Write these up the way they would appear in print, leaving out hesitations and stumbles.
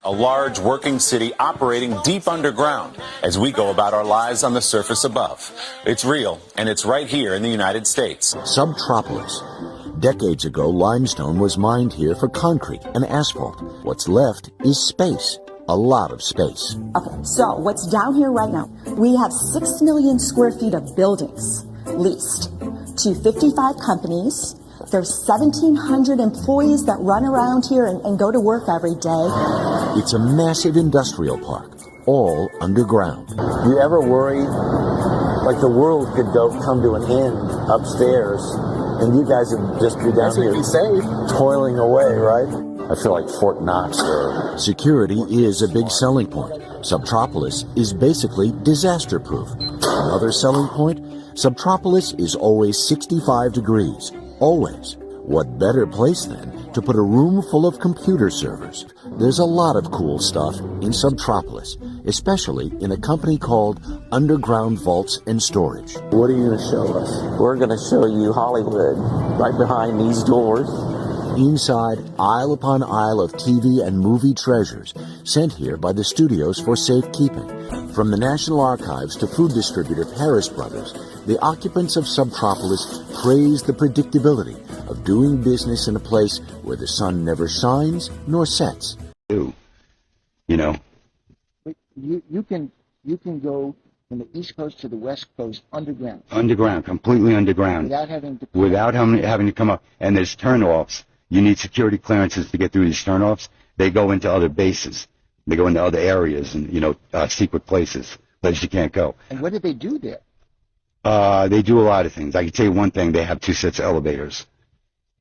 A large working city operating deep underground as we go about our lives on the surface above. It's real, and it's right here in the United States. Subtropolis. Decades ago, limestone was mined here for concrete and asphalt. What's left is space. A lot of space. Okay, so what's down here right now? We have 6 million square feet of buildings leased to 55 companies. There's 1,700 employees that run around here and go to work every day. It's a massive industrial park, all underground. Do you ever worry, like the world could come to an end upstairs, and you guys would just be down here toiling away, right? I feel like Fort Knox there. Security is a big selling point. Subtropolis is basically disaster-proof. Another selling point, Subtropolis is always 65 degrees. Always. What better place, then, to put a room full of computer servers? There's a lot of cool stuff in Subtropolis, especially in a company called Underground Vaults and Storage. What are you going to show us? We're going to show you Hollywood, right behind these doors. Inside, aisle upon aisle of TV and movie treasures, sent here by the studios for safekeeping. From the National Archives to food distributor Harris Brothers, the occupants of Subtropolis praise the predictability of doing business in a place where the sun never shines nor sets. You know. But you can go from the East Coast to the West Coast underground. Underground, completely underground. Without having to come up. And there's turnoffs. You need security clearances to get through these turnoffs. They go into other bases. They go into other areas and, secret places you can't go. And what do they do there? They do a lot of things. I can tell you one thing. They have 2 sets of elevators.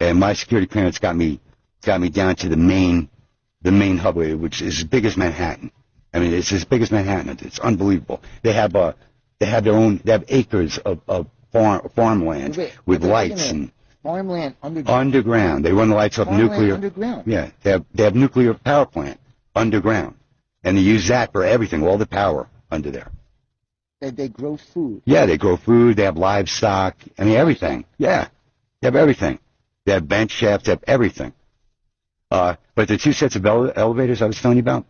And my security clearance got me down to the main hub, which is as big as Manhattan. I mean, it's as big as Manhattan. It's unbelievable. They have acres of farmland with lights and farmland underground. Underground. They run the lights off nuclear. Underground. Yeah, they have nuclear power plant underground, and they use that for everything. All the power under there. They grow food. Yeah, they grow food. They have livestock. I mean, everything. Yeah, they have everything. They have bench shafts. They have everything. But the 2 sets of elevators I was telling you about,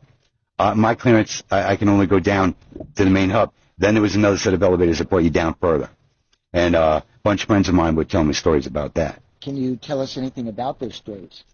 my clearance, I can only go down to the main hub. Then there was another set of elevators that brought you down further. And a bunch of friends of mine would tell me stories about that. Can you tell us anything about those stories?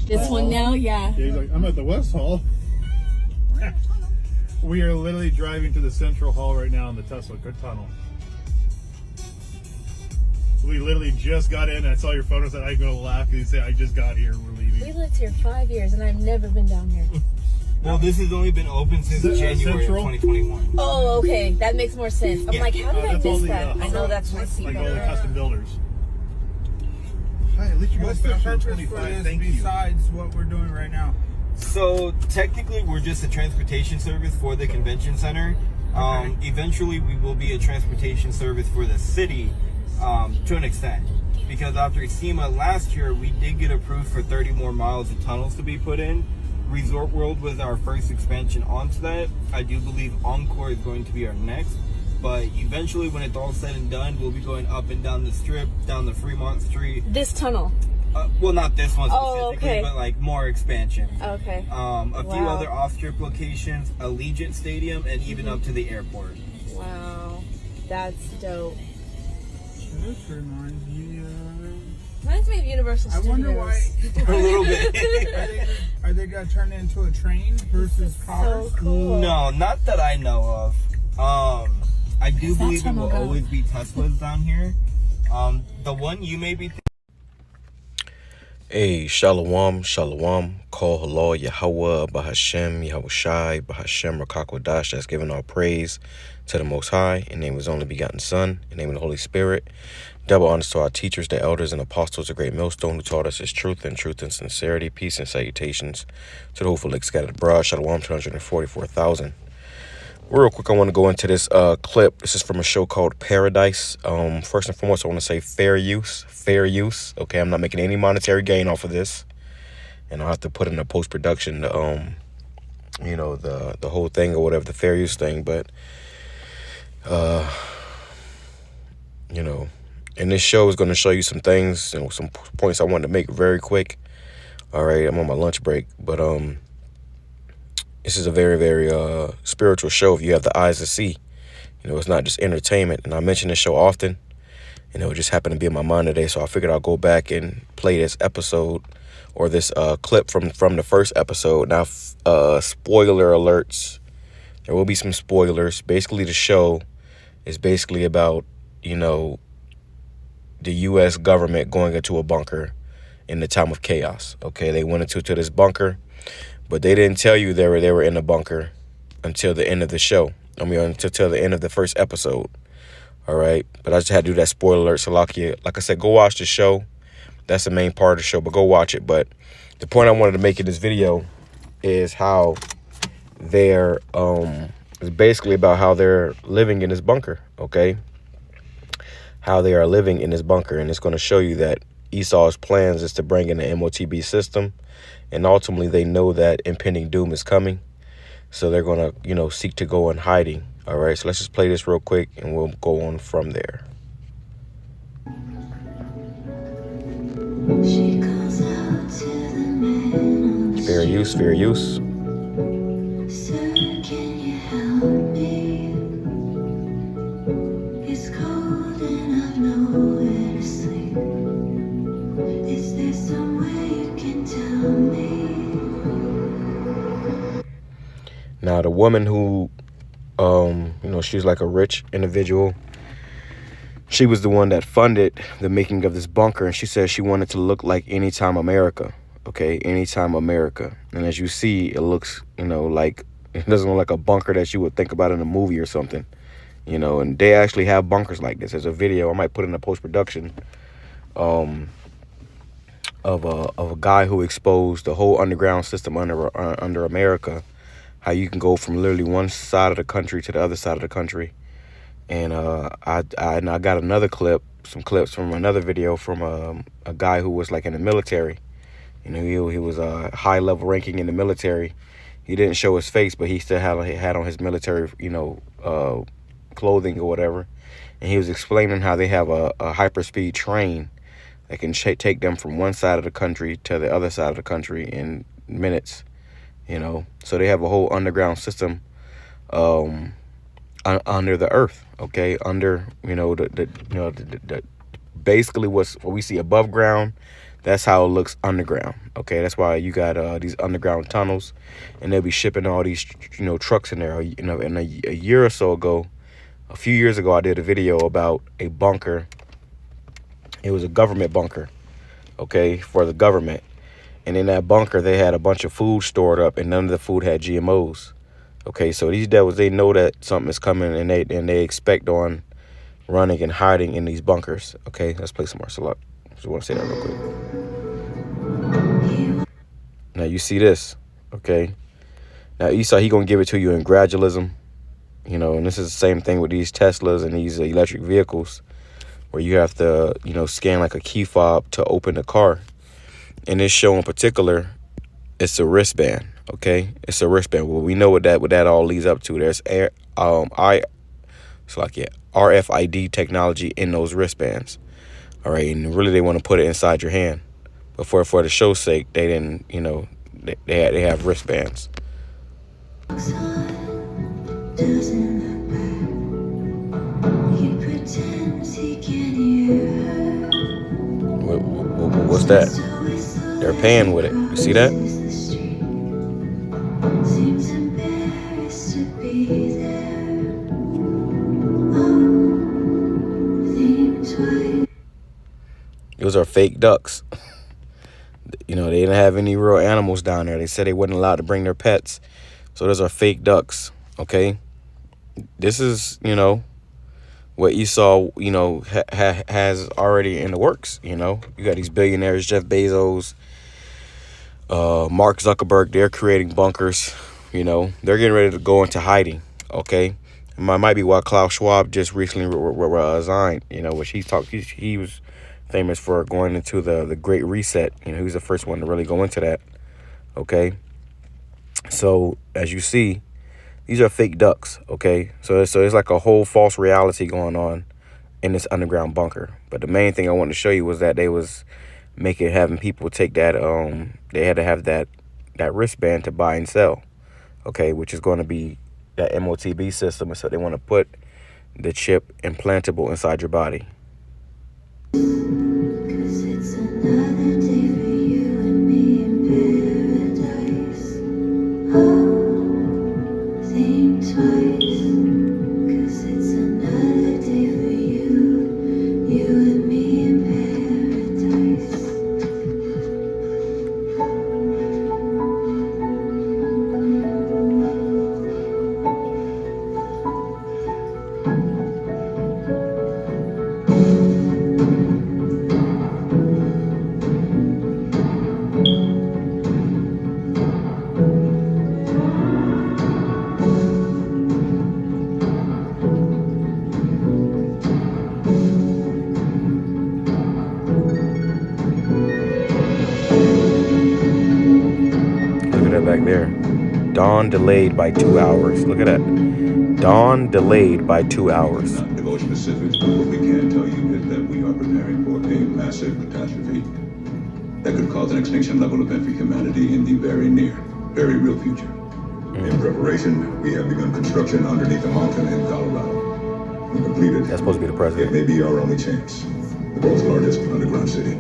This one now, yeah. He's like, I'm at the West Hall. We are literally driving to the Central Hall right now in the Tesla tunnel. We literally just got in. I saw your photos and I go to laugh because you say, I just got here. We're leaving. We lived here 5 years and I've never been down here. Well, this has only been open since January of 2021. Oh, okay. That makes more sense. I'm like, how did I miss that? I know that's my seat. Like all the custom builders. Hi, at least you're What's the purpose for this besides what we're doing right now? So technically, we're just a transportation service for the convention center. Okay. Eventually, we will be a transportation service for the city to an extent. Because after SEMA last year, we did get approved for 30 more miles of tunnels to be put in. Resort World was our first expansion onto that. I do believe Encore is going to be our next. But eventually, when it's all said and done, we'll be going up and down the Strip, down the Fremont Street. This tunnel? Well, not this one specifically, okay. but like more expansion. Okay. A few other off-strip locations, Allegiant Stadium, and even up to the airport. Wow, that's dope. This reminds me of Universal Studios. I wonder why. A little bit. Are they going to turn it into a train versus cars? So cool. No, not that I know of. I do believe it will always be Teslas down here. The one you may be Hey, Shalom, Shalom, Call Halal, YAHAWAH, BAHASHAM, YAHAWASHI, BAHASHAM, QADASH. That's giving all praise to the Most High, in the name of His only begotten Son, in the name of the Holy Spirit. Double honors to our teachers, the elders, and apostles of Great Millstone, who taught us His truth and sincerity, peace and salutations to the who for scattered abroad. Shalom, 244,000. Real quick, I want to go into this clip. This is from a show called Paradise. First and foremost, I want to say fair use. Fair use. Okay, I'm not making any monetary gain off of this. And I'll have to put in a post-production, you know, the whole thing or whatever, the fair use thing. But, you know, and this show is going to show you some things, you know, some points I wanted to make very quick. All right, I'm on my lunch break. But this is a very, very spiritual show if you have the eyes to see. You know, it's not just entertainment. And I mention this show often. And it just happened to be in my mind today. So I figured I'll go back and play this episode or this clip from the first episode. Now, spoiler alerts. There will be some spoilers. Basically, the show is basically about, you know, the U.S. government going into a bunker in the time of chaos. Okay, they went into this bunker, but they didn't tell you they were in a bunker until the end of the show. I mean, until the end of the first episode. All right, but I just had to do that spoiler alert. So like I said, go watch the show. That's the main part of the show, but go watch it. But the point I wanted to make in this video is how they're it's basically about how they're living in this bunker. Okay, how they are living in this bunker, and it's going to show you that Esau's plans is to bring in the MOTB system, and ultimately they know that impending doom is coming, so they're going to, you know, seek to go in hiding. All right, so let's just play this real quick, and we'll go on from there. She calls out to the man. Fair use, fair use. Sir, can you help me? It's cold and I've nowhere to sleep. Is there some way you can tell me? Now, the woman who, you know, she's like a rich individual. She was the one that funded the making of this bunker, and she said she wanted to look like Anytime America. Okay, Anytime America. And as you see, it looks, you know, like, it doesn't look like a bunker that you would think about in a movie or something, you know, and they actually have bunkers like this. There's a video I might put in a post-production of a guy who exposed the whole underground system under America, how you can go from literally one side of the country to the other side of the country. And I got another clip, some clips from another video from a guy who was like in the military. You know, he was a high level ranking in the military. He didn't show his face, but he still had on his military, you know, clothing or whatever. And he was explaining how they have a hyperspeed train that can take them from one side of the country to the other side of the country in minutes. You know, so they have a whole underground system under the earth. Okay, under, you know, the basically what we see above ground, that's how it looks underground. Okay, that's why you got these underground tunnels, and they'll be shipping all these, you know, trucks in there. You know, and a year or so ago, a few years ago, I did a video about a bunker. It was a government bunker, okay, for the government. And in that bunker, they had a bunch of food stored up, and none of the food had GMOs. Okay, so these devils, they know that something is coming, and they expect on running and hiding in these bunkers. Okay, let's play some more. So just want to say that real quick. Now you see this, okay? Now Esau, he gonna give it to you in gradualism, you know, and this is the same thing with these Teslas and these electric vehicles, where you have to, you know, scan like a key fob to open the car. In this show in particular, it's a wristband. Okay, it's a wristband. Well, we know what that all leads up to. There's RFID technology in those wristbands. All right, and really they want to put it inside your hand, but for the show's sake, they didn't. You know, they have wristbands. What's that? They're paying with it. You see that? Seems embarrassed to be there. Those are fake ducks. You know, they didn't have any real animals down there. They said they wasn't allowed to bring their pets. So those are fake ducks, okay? This is, you know, what Esau, you know, has already in the works, you know. You got these billionaires, Jeff Bezos, Mark Zuckerberg, they're creating bunkers, you know. They're getting ready to go into hiding. Okay, it might be why Klaus Schwab just recently resigned. You know, which he was famous for going into the Great Reset. You know, he was the first one to really go into that. Okay, so as you see, these are fake ducks. Okay, so it's like a whole false reality going on in this underground bunker. But the main thing I wanted to show you was that they was having people take that they had to have that wristband to buy and sell. Okay, which is going to be that MOTB system. And so they want to put the chip implantable inside your body. 'Cause it's another day for you and me in paradise. Oh, think twice. 'Cause it's another day for you and me in paradise. Back there, dawn delayed by 2 hours. Look at that, dawn delayed by 2 hours. Not divulge specifics, but what we can tell you is that we are preparing for a massive catastrophe that could cause an extinction level event for humanity in the very near, very real future. In preparation, we have begun construction underneath a mountain in Colorado. When completed, that's supposed to be the president. It may be our only chance. The world's largest underground city.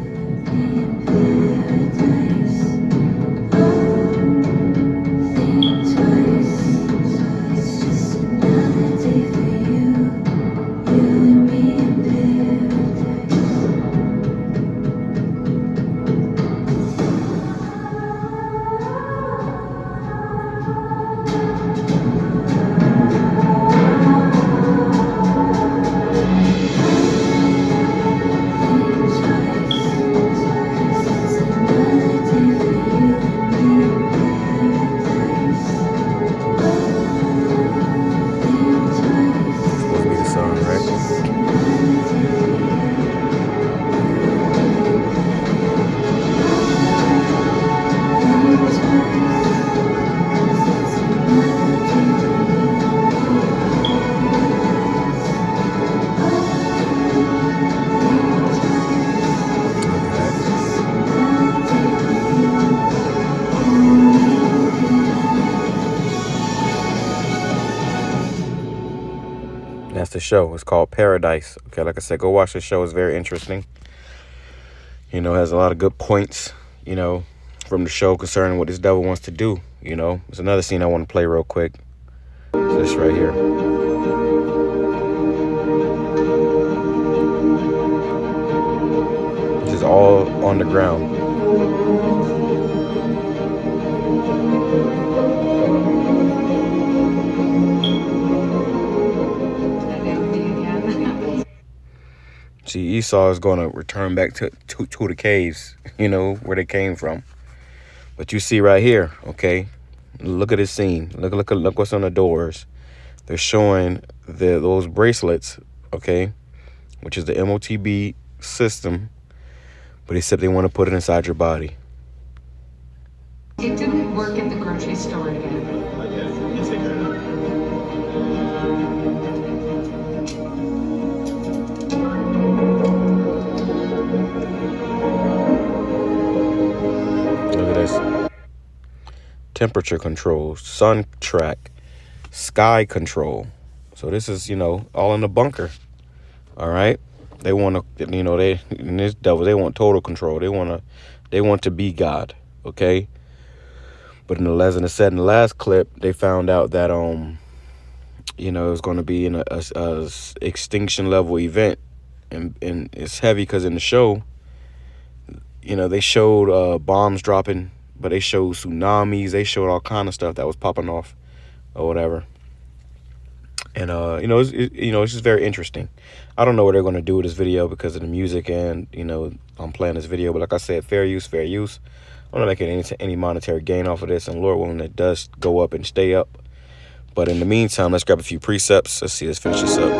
That's the show. It's called Paradise. Okay, like I said, go watch the show. It's very interesting. You know, it has a lot of good points, you know, from the show concerning what this devil wants to do. You know, there's another scene I want to play real quick. It's this right here. This is all on the ground. See, Esau is going to return back to the caves, you know, where they came from. But you see right here, okay, look at this scene. Look what's on the doors. They're showing those bracelets, okay, which is the MOTB system. But except they want to put it inside your body. It didn't work at the grocery store again. Look at this. Temperature controls, sun track, sky control. So this is, you know, all in the bunker. All right. They want to, you know, in this devil, they want total control. They want to be God. Okay. But in the last clip, they found out that, you know, it was going to be in a extinction level event. And it's heavy because in the show, you know, they showed bombs dropping, but they showed tsunamis. They showed all kind of stuff that was popping off or whatever. And, you know, it's just very interesting. I don't know what they're going to do with this video because of the music and, you know, I'm playing this video. But like I said, fair use, fair use. I'm not making any monetary gain off of this. And Lord willing, it does go up and stay up. But in the meantime, let's grab a few precepts. Let's finish this up.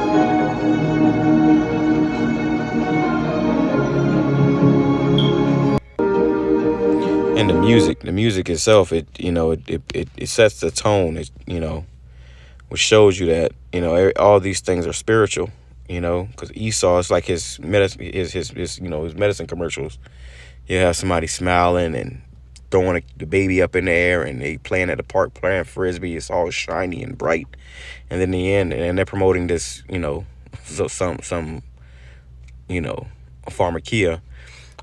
And the music itself, it sets the tone. Which shows you that all these things are spiritual. Because Esau is like his medicine, his medicine commercials. You have somebody smiling and throwing the baby up in the air, and they playing at the park, playing frisbee. It's all shiny and bright, and then in the end, and they're promoting this, some a pharmacia,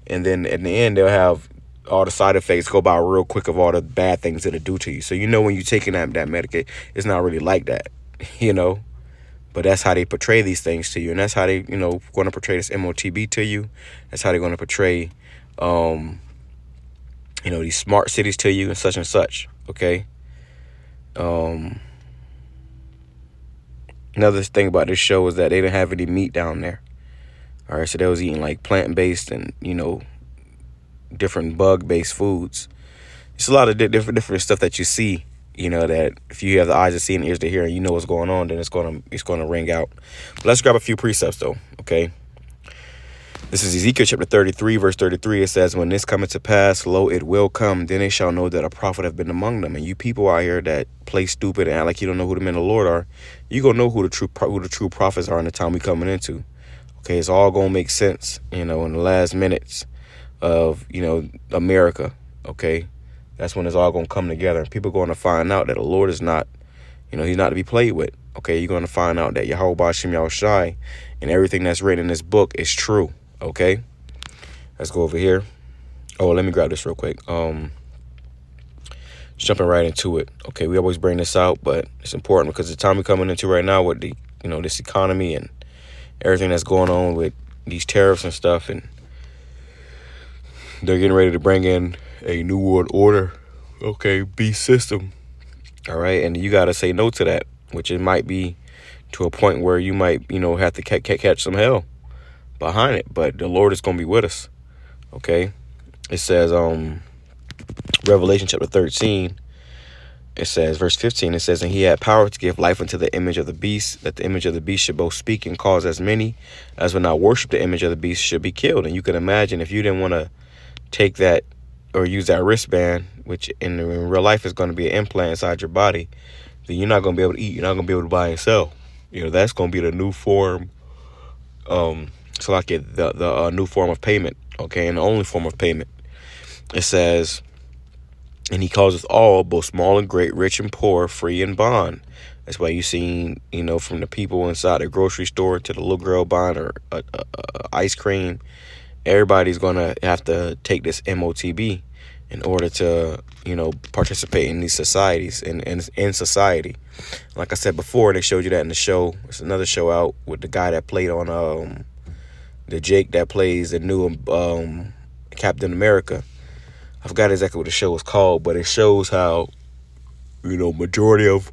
and then in the end, they'll have all the side effects go by real quick of all the bad things that it do to you. So when you're taking that Medicaid, it's not really like that, But that's how they portray these things to you, and that's how they, going to portray this MOTB to you. That's how they're going to portray, these smart cities to you and such. Okay. Another thing about this show is that they didn't have any meat down there. All right, so they was eating like plant-based and different bug-based foods. It's a lot of different stuff that you see. That if you have the eyes to see and ears to hear, and what's going on, then it's gonna ring out. But let's grab a few precepts though. Okay. This is Ezekiel chapter 33, verse 33. It says, "When this cometh to pass, lo, it will come. Then they shall know that a prophet have been among them." And you people out here that play stupid and act like you don't know who the men of the Lord are, you gonna know who the true prophets are in the time we coming into. Okay, it's all gonna make sense. In the last minutes of America. Okay. That's when it's all going to come together. And people are going to find out that the Lord is not, he's not to be played with. Okay, you're going to find out that YAHAWAH, BAHASHAM, YAHAWASHI, and everything that's written in this book is true. Okay, let's go over here. Oh, let me grab this real quick. Jumping right into it. Okay, we always bring this out, but it's important because the time we're coming into right now with the, this economy and everything that's going on with these tariffs and stuff, and they're getting ready to bring in a new world order, beast system. All right, and you got to say no to that, which it might be to a point where you might, have to catch some hell behind it. But the Lord is going to be with us. Okay, it says, Revelation chapter 13. It says, verse 15. It says, "And he had power to give life unto the image of the beast, that the image of the beast should both speak and cause as many as would not worship the image of the beast should be killed." And you can imagine if you didn't want to take that or use that wristband, which in real life is going to be an implant inside your body, then you're not going to be able to eat. You're not going to be able to buy and sell. That's going to be the new form. So like the new form of payment. Okay, and the only form of payment. It says, "And he causeth all, both small and great, rich and poor, free and bond." That's why you seen, from the people inside the grocery store to the little girl buying her ice cream. Everybody's going to have to take this MOTB in order to, participate in these societies and in society. Like I said before, they showed you that in the show. It's another show out with the guy that played on the Jake that plays the new Captain America. I forgot exactly what the show was called, but it shows how, majority of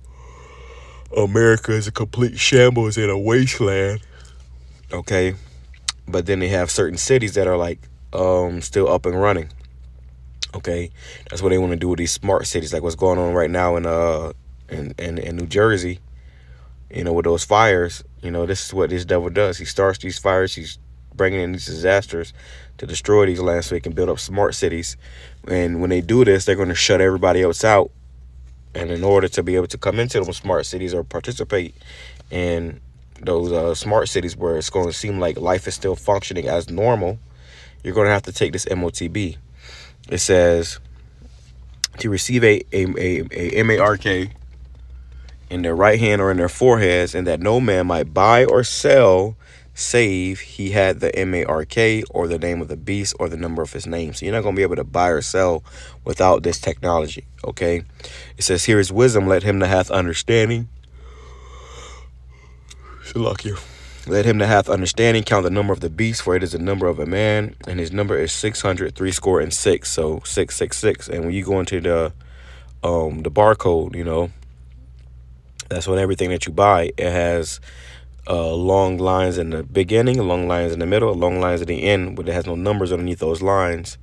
America is a complete shambles in a wasteland. Okay. But then they have certain cities that are like still up and running. Okay, that's what they want to do with these smart cities, like what's going on right now in New Jersey. With those fires. This is what this devil does. He starts these fires. He's bringing in these disasters to destroy these lands so he can build up smart cities. And when they do this, they're going to shut everybody else out. And in order to be able to come into those smart cities or participate in those smart cities where it's going to seem like life is still functioning as normal, you're going to have to take this MOTB. It says to receive a MARK in their right hand or in their foreheads, and that no man might buy or sell save he had the MARK or the name of the beast or the number of his name. So you're not going to be able to buy or sell without this technology. Okay, it says, "Here is wisdom, let him that hath understanding." "Let him that hath understanding count the number of the beast, for it is the number of a man, and his number is 666. So 666. And when you go into the barcode, that's when everything that you buy, it has long lines in the beginning, long lines in the middle, long lines at the end, but it has no numbers underneath those lines.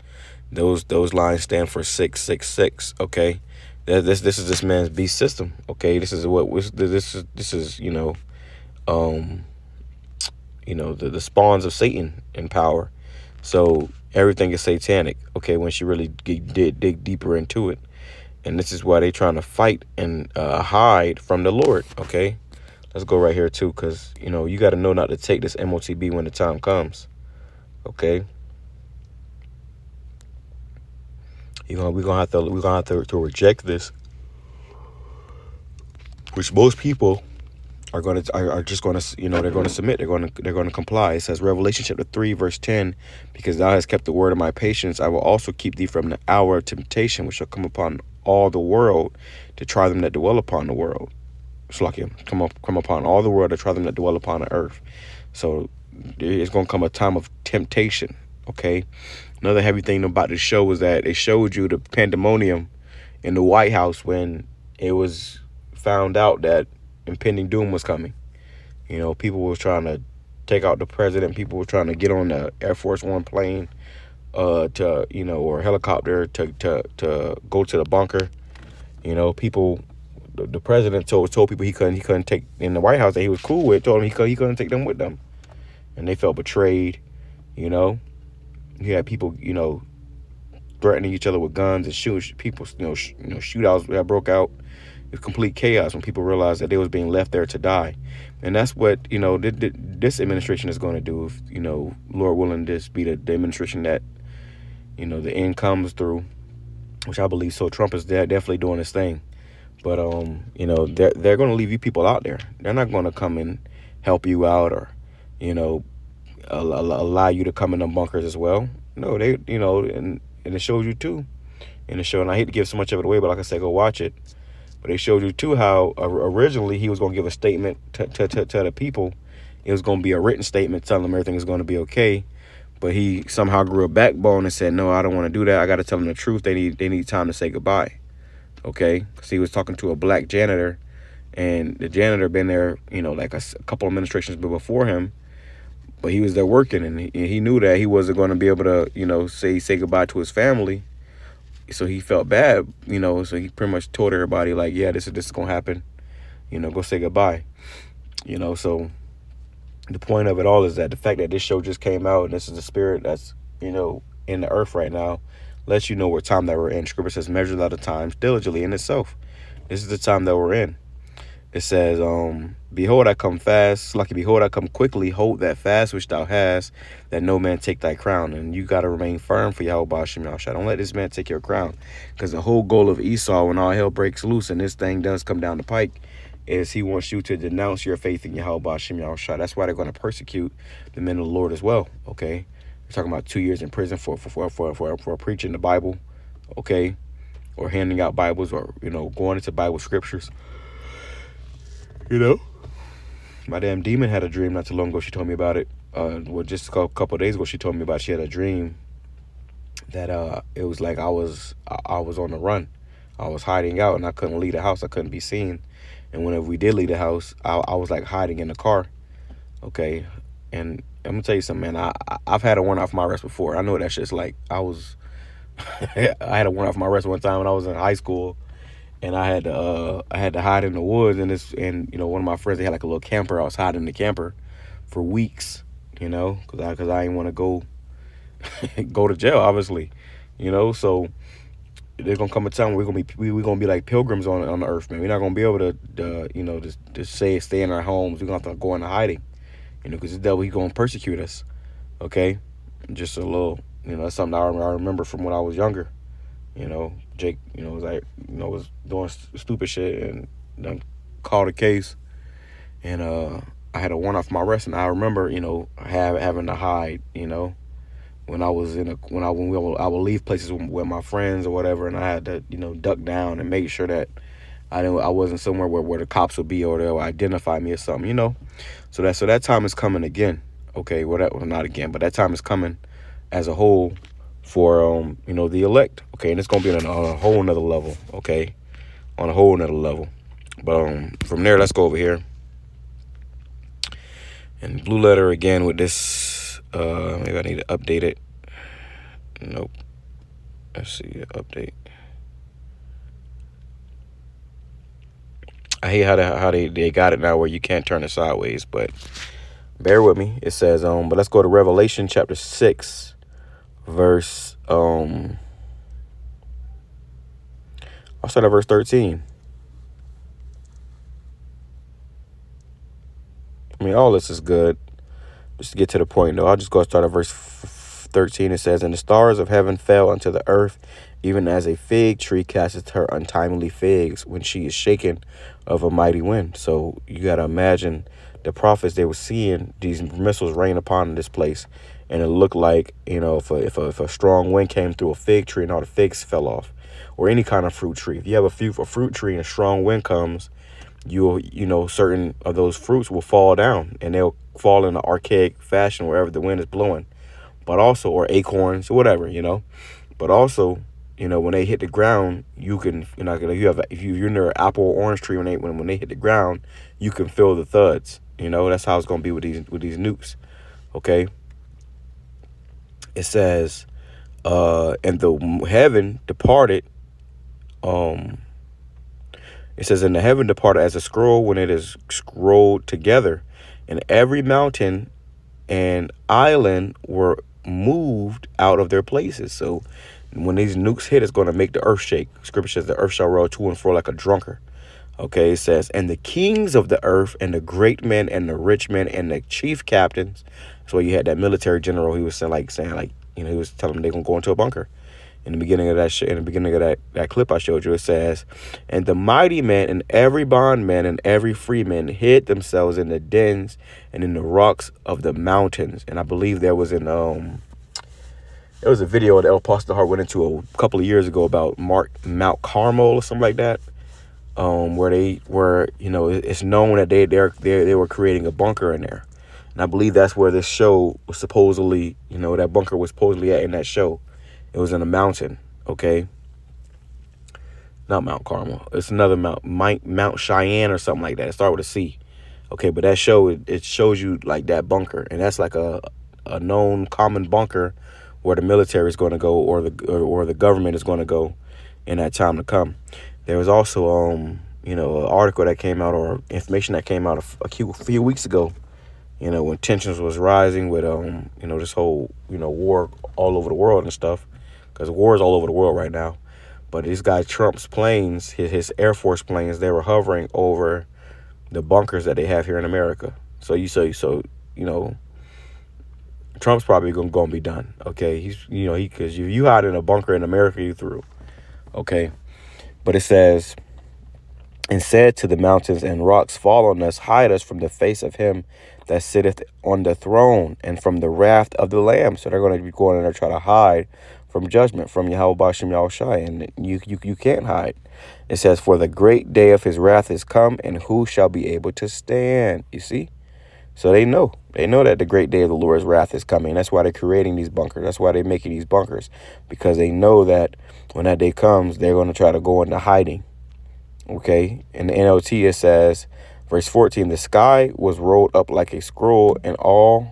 Those lines stand for 666. Okay, This is this man's beast system. Okay, this is what this is the spawns of Satan in power. So everything is satanic. Okay, once you really dig deeper into it, and this is why they trying to fight and hide from the Lord. Okay, let's go right here too, because you got to know not to take this MOTB when the time comes. Okay, we're gonna have to reject this, which most people are just going to they're going to submit, they're going to comply. It says Revelation chapter 3 verse 10, because thou hast kept the word of my patience, I will also keep thee from the hour of temptation which shall come upon all the world to try them that dwell upon the world. It's like come upon all the world to try them that dwell upon the earth. So it's going to come a time of temptation. Okay, another heavy thing about the show was that they showed you the pandemonium in the White House when it was found out that impending doom was coming. People were trying to take out the president. People were trying to get on the Air Force One plane, or helicopter to go to the bunker. People. The president told people he couldn't take in the White House that he was cool with. Told him he couldn't take them with them, and they felt betrayed. You had people threatening each other with guns and shooting people. Shootouts that broke out. It's complete chaos when people realized that they was being left there to die. And that's what this administration is going to do if Lord willing, this be the administration that the end comes through, which I believe so. Trump is definitely doing his thing, but they're going to leave you people out there. They're not going to come and help you out or allow you to come in the bunkers as well. No, they and it shows you too in the show, and I hate to give so much of it away, but like I said, go watch it. But they showed you too how originally he was going to give a statement to the people. It was going to be a written statement telling them everything is going to be okay. But he somehow grew a backbone and said, no, I don't want to do that. I got to tell them the truth. They need time to say goodbye. Okay, because he was talking to a black janitor, and the janitor been there, like a couple administrations before him. But he was there working, and he knew that he wasn't going to be able to, say goodbye to his family. So he felt bad, so he pretty much told everybody, like, yeah, this is going to happen, go say goodbye, so the point of it all is that the fact that this show just came out and this is the spirit that's, in the earth right now, lets you know what time that we're in. Scripture says, measure out the times diligently in itself. This is the time that we're in. It says, behold, I come fast. Lucky, behold, I come quickly. Hold that fast which thou hast, that no man take thy crown. And you got to remain firm for YAHAWASHI. Don't let this man take your crown. Because the whole goal of Esau, when all hell breaks loose and this thing does come down the pike, is he wants you to denounce your faith in YAHAWASHI. That's why they're going to persecute the men of the Lord as well. Okay, we're talking about 2 years in prison for preaching the Bible, okay, or handing out Bibles, or going into Bible scriptures. My damn demon had a dream not too long ago. She told me about it. Just a couple of days ago, she told me about she had a dream that it was like I was on the run. I was hiding out and I couldn't leave the house. I couldn't be seen. And whenever we did leave the house, I was like hiding in the car. Okay. And I'm gonna tell you something, man. I've had a warrant off my arrest before. I know what that shit's like. I had a warrant off my arrest one time when I was in high school. And I had to hide in the woods, and one of my friends, they had like a little camper. I was hiding in the camper for weeks, because I didn't want to go to jail, obviously, So there's gonna come a time where we're gonna be like pilgrims on the earth, man. We're not gonna be able to just stay in our homes. We're gonna have to go into hiding, because the devil, he's gonna persecute us. Okay, just a little, that's something I remember from when I was younger. Jake, was like, was doing stupid shit and then called a case, and I had a warrant off my arrest, and I remember, having to hide, when I was when I would leave places with my friends or whatever, and I had to, duck down and make sure that I wasn't somewhere where the cops would be or they'll identify me or something, So that time is coming again. Okay, well, not again, but that time is coming as a whole for the elect. Okay, and it's gonna be on a whole nother level. Okay, on a whole nother level. But from there, let's go over here. And Blue Letter again with this. Maybe I need to update it. Nope. Let's see, update. I hate how they got it now where you can't turn it sideways, but bear with me. It says, but let's go to Revelation chapter 6, verse, I'll start at verse 13. I mean, all this is good. Just to get to the point, though, I'll just go start at verse 13. It says, and the stars of heaven fell unto the earth, even as a fig tree casteth her untimely figs when she is shaken of a mighty wind. So you got to imagine the prophets, they were seeing these missiles rain upon this place. And it looked like, you know, if a strong wind came through a fig tree and all the figs fell off, or any kind of fruit tree. If you have a fruit tree and a strong wind comes, you know, certain of those fruits will fall down, and they'll fall in an archaic fashion wherever the wind is blowing. But also, or acorns, or whatever, you know. But also, you know, when they hit the ground, you can, you know, if you're near an apple or orange tree, when they hit the ground, you can feel the thuds. You know, that's how it's gonna be with these nukes. Okay. It says, and the heaven departed. It says, and the heaven departed as a scroll when it is scrolled together, and every mountain and island were moved out of their places. So when these nukes hit, it's going to make the earth shake. Scripture says the earth shall roll to and fro like a drunkard. Okay, it says, and the kings of the earth and the great men and the rich men and the chief captains. So you had that military general. He was saying, you know, he was telling them they're going to go into a bunker. In the beginning of that clip I showed you, it says, and the mighty men and every bondman and every freeman hid themselves in the dens and in the rocks of the mountains. And I believe there was a video that El Pastor Hart went into a couple of years ago about Mount Carmel or something like that, where they were, you know, it's known that they were creating a bunker in there. And I believe that's where this show was supposedly, you know, that bunker was supposedly at in that show. It was in a mountain, okay? Not Mount Carmel. It's another Mount Cheyenne or something like that. It started with a C. Okay, but that show, it shows you like that bunker. And that's like a known common bunker where the military is going to go, or the government is going to go in that time to come. There was also, you know, an article that came out, or information that came out a few weeks ago, you know, when tensions was rising with, you know, this whole, you know, war all over the world and stuff. Because war is all over the world right now. But this guy Trump's planes, his Air Force planes, they were hovering over the bunkers that they have here in America. So you know, Trump's probably gonna be done. Okay, because if you hide in a bunker in America, you through. Okay, but it says, and said to the mountains and rocks, fall on us, hide us from the face of him that sitteth on the throne and from the wrath of the Lamb. So they're going to be going in there try to hide from judgment from YAHAWAH, BAHASHAM, YAHAWASHI, and you can't hide. It says, for the great day of his wrath is come, and who shall be able to stand? You see? So they know that the great day of the Lord's wrath is coming. That's why they're creating these bunkers. That's why they're making these bunkers, because they know that when that day comes, they're going to try to go into hiding. Okay, in the NLT it says, verse 14, the sky was rolled up like a scroll, and all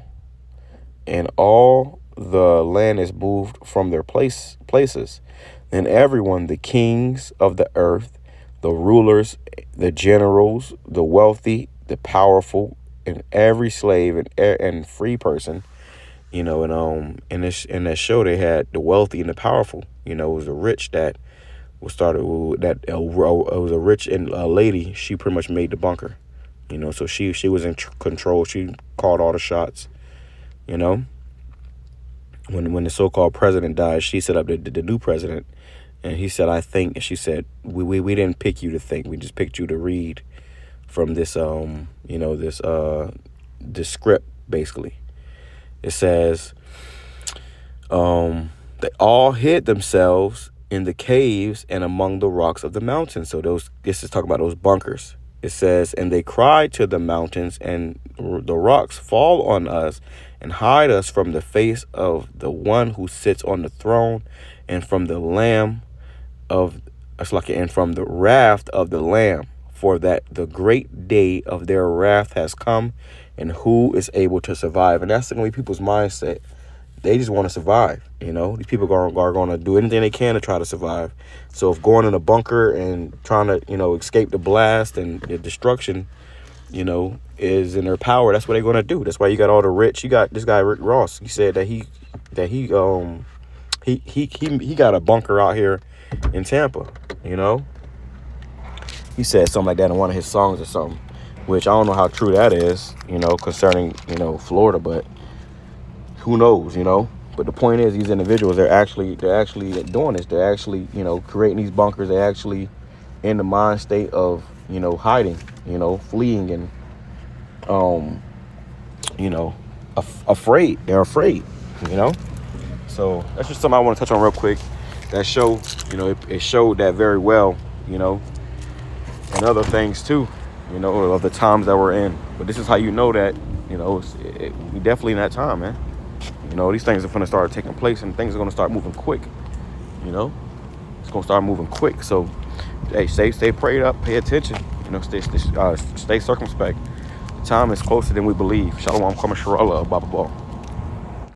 the land is moved from their places. Then everyone, the kings of the earth, the rulers, the generals, the wealthy, the powerful, and every slave and free person, you know, and in that show they had the wealthy and the powerful. You know, it was the rich that was a rich lady. She pretty much made the bunker, you know, so she was in control. She called all the shots, you know. When the so-called president died, she set up the new president, and he said, I think, and she said, we didn't pick you to think, we just picked you to read from this you know, this script. Basically it says they all hid themselves in the caves and among the rocks of the mountains. So this is talking about those bunkers. It says, and they cried to the mountains and the rocks, fall on us and hide us from the face of the one who sits on the throne and from the Lamb and from the wrath of the Lamb, for that the great day of their wrath has come, and who is able to survive? And that's going to be people's mindset. they just want to survive. You know, these people are going to do anything they can to try to survive. So if going in a bunker and trying to, you know, escape the blast and the destruction, you know, is in their power, that's what they're going to do. That's why you got all the rich. You got this guy Rick Ross. He said that he got a bunker out here in Tampa. You know, he said something like that in one of his songs or something, which I don't know how true that is, you know, concerning, you know, Florida, but who knows, you know. But the point is, these individuals, they're actually doing this. They're actually, you know, creating these bunkers. They're actually in the mind state of, you know, hiding, you know, fleeing, and you know, afraid. They're afraid, you know. So that's just something I want to touch on real quick. That show, you know, it showed that very well, you know, and other things too, you know, of the times that we're in. But this is how you know that, you know, we definitely in that time, man. You know, these things are going to start taking place, and things are going to start moving quick. You know, it's going to start moving quick. So, hey, stay prayed up, pay attention. You know, stay circumspect. The time is closer than we believe. Shalom, Kwame Sharala, blah, blah, blah.